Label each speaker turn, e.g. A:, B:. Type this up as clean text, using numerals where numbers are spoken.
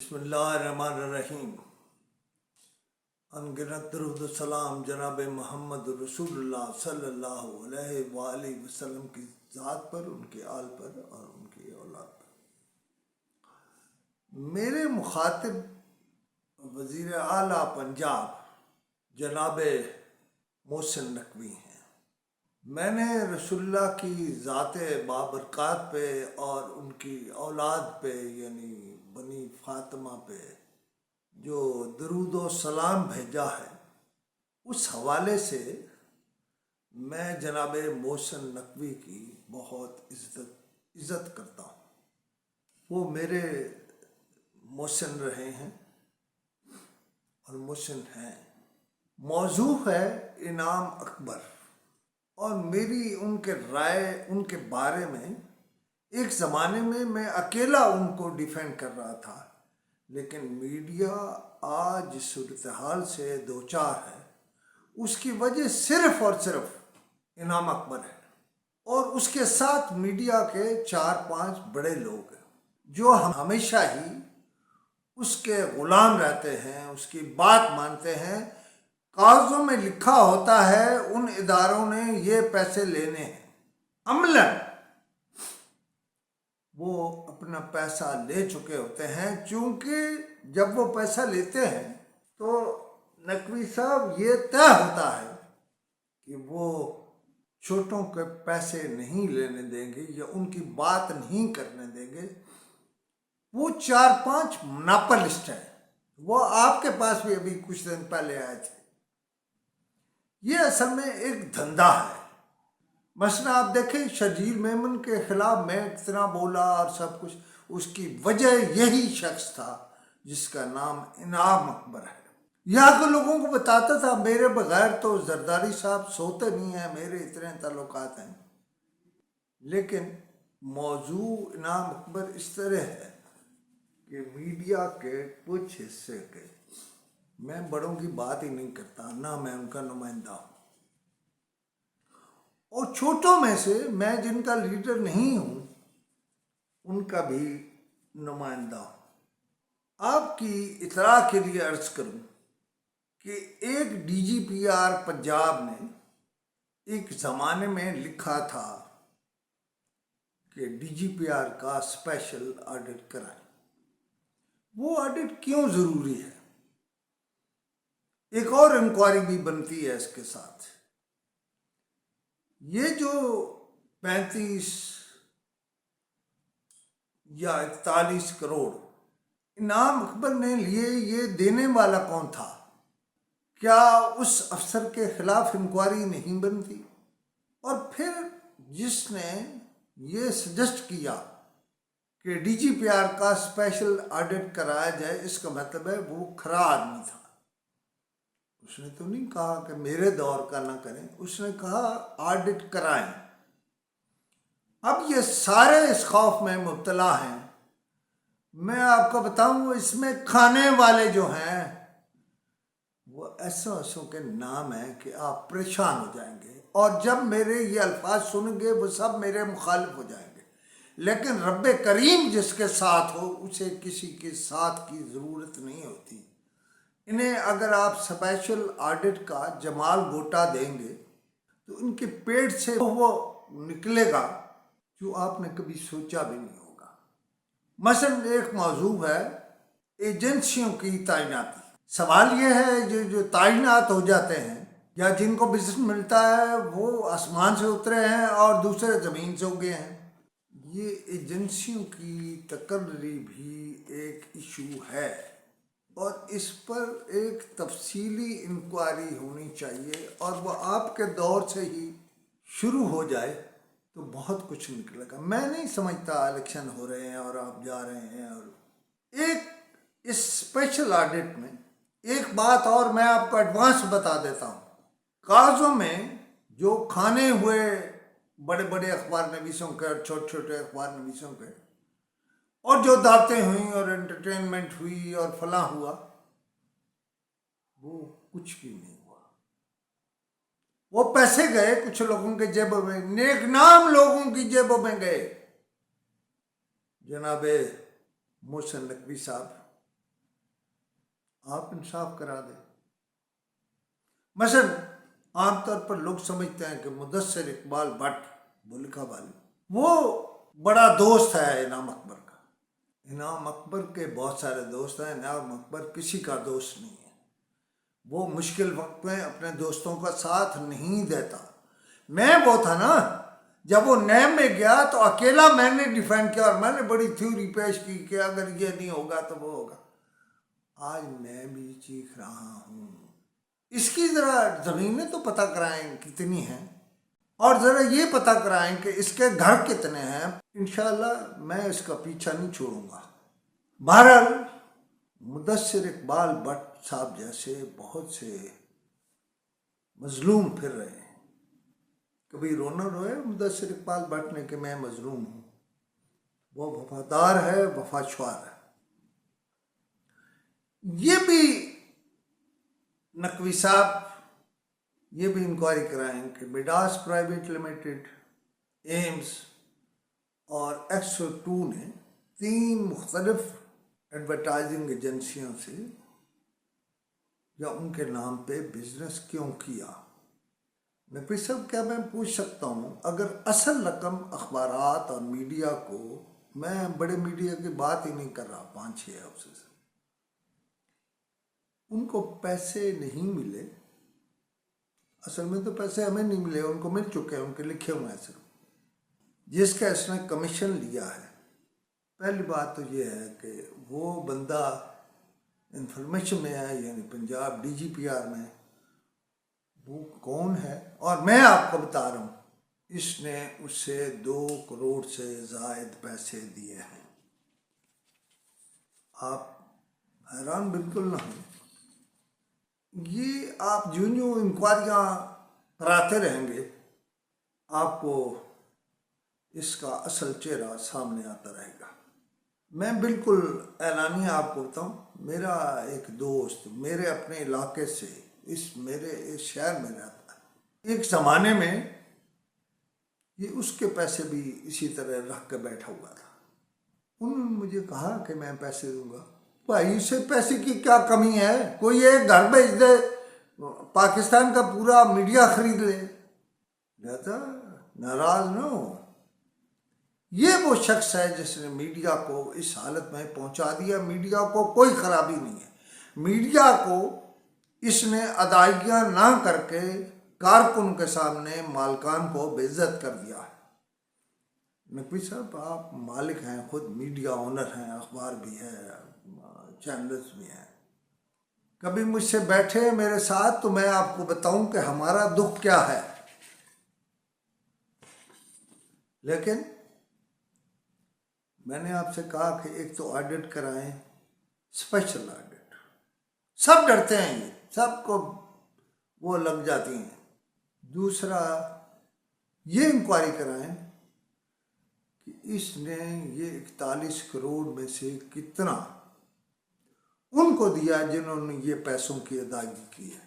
A: बिस्मिल्लाहिर्रहमानिर्रहीम। अनगिनत दरूद सलाम जनाब मोहम्मद रसूलुल्लाह सल्लल्लाहु अलैहि वसल्लम की ज़ात पर, उनके आल पर और उनकी औलाद पर। मेरे मुखातिब वज़ीर आला पंजाब जनाब मोहसिन नकवी हैं। मैंने रसूलुल्लाह की ज़ाते बाबरकात पे और उनकी औलाद पे यानी बनी फातिमा पे जो दरूद व सलाम भेजा है, उस हवाले से मैं जनाब मोहसिन नकवी की बहुत इज़्ज़त करता हूँ। वो मेरे मोहसिन रहे हैं और मोहसिन हैं। मौजू है इनाम अकबर, और मेरी उनके राय उनके बारे में एक ज़माने में मैं अकेला उनको डिफेंड कर रहा था, लेकिन मीडिया आज जिस सूरत हाल से दो चार है, उसकी वजह सिर्फ़ और सिर्फ इनाम अकबर है और उसके साथ मीडिया के 4-5 बड़े लोग हैं जो हम हमेशा ही उसके ग़ुलाम रहते हैं, उसकी बात मानते हैं। कागज़ों में लिखा होता है उन इदारों ने ये पैसे लेने हैं, अमलन वो अपना पैसा ले चुके होते हैं। चूँकि जब वो पैसा लेते हैं तो नकवी साहब ये तय होता है कि वो छोटों के पैसे नहीं लेने देंगे या उनकी बात नहीं करने देंगे। वो 4-5 मोनोपोलिस्ट हैं, वो आपके पास भी अभी कुछ दिन पहले आए थे। ये असल में एक धंधा है। मसला आप देखें, शर्जील मेमन के खिलाफ मैं कितना बोला और सब कुछ, उसकी वजह यही शख्स था जिसका नाम इनाम अकबर है। यहाँ के लोगों को बताता था मेरे बगैर तो जरदारी साहब सोते नहीं हैं, मेरे इतने ताल्लुकात हैं। लेकिन मौजू इनाम अकबर इस तरह है कि मीडिया के कुछ हिस्से के, मैं बड़ों की बात ही नहीं करता, ना मैं उनका नुमाइंदा हूँ, और छोटों में से मैं जिनका लीडर नहीं हूँ उनका भी नुमाइंदा हूँ। आपकी इतला के लिए अर्ज करूँ कि एक DGPR पंजाब ने एक ज़माने में लिखा था कि DGPR का स्पेशल ऑडिट कराएं। वो ऑडिट क्यों ज़रूरी है? एक और इंक्वायरी भी बनती है इसके साथ। ये जो 35 या 41 करोड़ इनाम अकबर ने लिए, ये देने वाला कौन था? क्या उस अफसर के खिलाफ इंक्वायरी नहीं बनती? और फिर जिसने ये सजेस्ट किया कि DGPR का स्पेशल ऑडिट कराया जाए, इसका मतलब है वो खरा आदमी था। उसने तो नहीं कहा कि मेरे दौर का ना करें, उसने कहा ऑडिट कराएं। अब ये सारे इस खौफ में मुब्तला हैं। मैं आपको बताऊं, इसमें खाने वाले जो हैं वो ऐसों के नाम हैं कि आप परेशान हो जाएंगे, और जब मेरे ये अल्फाज सुनेंगे वो सब मेरे मुखालिफ हो जाएंगे। लेकिन रब्बे करीम जिसके साथ हो उसे किसी के साथ की ज़रूरत नहीं होती। इन्हें अगर आप स्पेशल ऑडिट का जमाल गोटा देंगे तो इनके पेट से वो निकलेगा जो आपने कभी सोचा भी नहीं होगा। मसलन एक मौजू है एजेंसियों की तैनाती। सवाल ये है जो तैनात हो जाते हैं या जिनको बिजनेस मिलता है वो आसमान से उतरे हैं और दूसरे ज़मीन से उगे हैं। ये एजेंसियों की तकर्री भी एक इशू है और इस पर एक तफसीली इंक्वायरी होनी चाहिए, और वह आपके दौर से ही शुरू हो जाए तो बहुत कुछ निकलेगा। मैं नहीं समझता इलेक्शन हो रहे हैं और आप जा रहे हैं। और एक इस स्पेशल ऑडिट में एक बात और मैं आपको एडवांस बता देता हूँ। कागज़ों में जो खाने हुए बड़े बड़े अखबार नवीसों के और छोटे छोटे अखबार नवीसों के, और जो दावतें हुई और एंटरटेनमेंट हुई और फला हुआ, वो कुछ भी नहीं हुआ। वो पैसे गए कुछ लोगों के जेबों में, नेकनाम लोगों की जेबों में गए। जनाब मोहसिन नकवी साहब آپ انصاف کرا دیں۔ مثلا عام طور پر لوگ سمجھتے ہیں کہ مدثر اقبال بٹ بلکہ والی وہ بڑا دوست ہے انعام اکبر کا۔ انعام اکبر کے بہت سارے دوست ہیں، انعام اکبر کسی کا دوست نہیں ہے۔ وہ مشکل وقت میں اپنے دوستوں کا ساتھ نہیں دیتا۔ میں وہ تھا نا، جب وہ نیم میں گیا تو اکیلا میں نے ڈیفینڈ کیا، اور میں نے بڑی تھیوری پیش کی کہ اگر یہ نہیں ہوگا تو وہ ہوگا۔ آج میں بھی چیخ رہا ہوں۔ اس کی ذرا زمینیں تو پتہ کرائیں کتنی ہیں، اور ذرا یہ پتہ کرائیں کہ اس کے گھر کتنے ہیں۔ انشاءاللہ میں اس کا پیچھا نہیں چھوڑوں گا۔ بہرحال مدثر اقبال بٹ صاحب جیسے بہت سے مظلوم پھر رہے ہیں۔ کبھی رونا روئے مدثر اقبال بٹ نے کہ میں مظلوم ہوں؟ وہ وفادار ہے، وفاشوار ہے۔ یہ بھی نقوی صاحب یہ بھی انکوائری کرائیں کہ مڈاس پرائیویٹ لمیٹڈ، ایمز اور X02 نے 3 مختلف ایڈورٹائزنگ ایجنسیوں سے یا ان کے نام پہ بزنس کیوں کیا؟ نقوی صاحب کیا میں پوچھ سکتا ہوں، اگر اصل رقم اخبارات اور میڈیا کو، میں بڑے میڈیا کی بات ہی نہیں کر رہا، 5-6 ہاؤسز، ان کو پیسے نہیں ملے، اصل میں تو پیسے ہمیں نہیں ملے، ان کو مل چکے ہیں، ان کے لکھے ہوئے ہیں صرف، جس کا اس نے کمیشن لیا ہے۔ پہلی بات تو یہ ہے کہ وہ بندہ انفارمیشن میں ہے، یعنی پنجاب DGPR میں، وہ کون ہے؟ اور میں آپ کو بتا رہا ہوں، اس نے اس سے 2 کروڑ سے زائد پیسے دیے ہیں۔ آپ حیران بالکل نہ ہوں۔ یہ آپ جو انکوائریاں کراتے رہیں گے، آپ کو اس کا اصل چہرہ سامنے آتا رہے گا۔ میں بالکل اعلانیہ آپ کو بتاؤں، میرا ایک دوست میرے اپنے علاقے سے میرے اس شہر میں رہتا ہے، ایک زمانے میں یہ اس کے پیسے بھی اسی طرح رکھ کے بیٹھا ہوا تھا۔ انہوں نے مجھے کہا کہ میں پیسے دوں گا۔ بھائی اسے پیسے کی کیا کمی ہے؟ کوئی ایک گھر بھیج دے، پاکستان کا پورا میڈیا خرید لے۔ لہذا ناراض نہ ہو، یہ وہ شخص ہے جس نے میڈیا کو اس حالت میں پہنچا دیا۔ میڈیا کو کوئی خرابی نہیں ہے، میڈیا کو اس نے ادائیگیاں نہ کر کے کارکن کے سامنے مالکان کو بے عزت کر دیا ہے۔ نقوی صاحب آپ مالک ہیں، خود میڈیا اونر ہیں، اخبار بھی ہے، چینلز بھی ہیں۔ کبھی مجھ سے بیٹھے میرے ساتھ تو میں آپ کو بتاؤں کہ ہمارا دکھ کیا ہے، لیکن میں نے آپ سے کہا کہ ایک تو آڈٹ کرائیں، اسپیشل آڈٹ، سب ڈرتے ہیں، یہ سب کو وہ لگ جاتی ہیں۔ دوسرا یہ انکوائری کرائیں کہ اس نے یہ 41 کروڑ میں سے کتنا ان کو دیا جنہوں نے یہ پیسوں کی ادائیگی کی ہے۔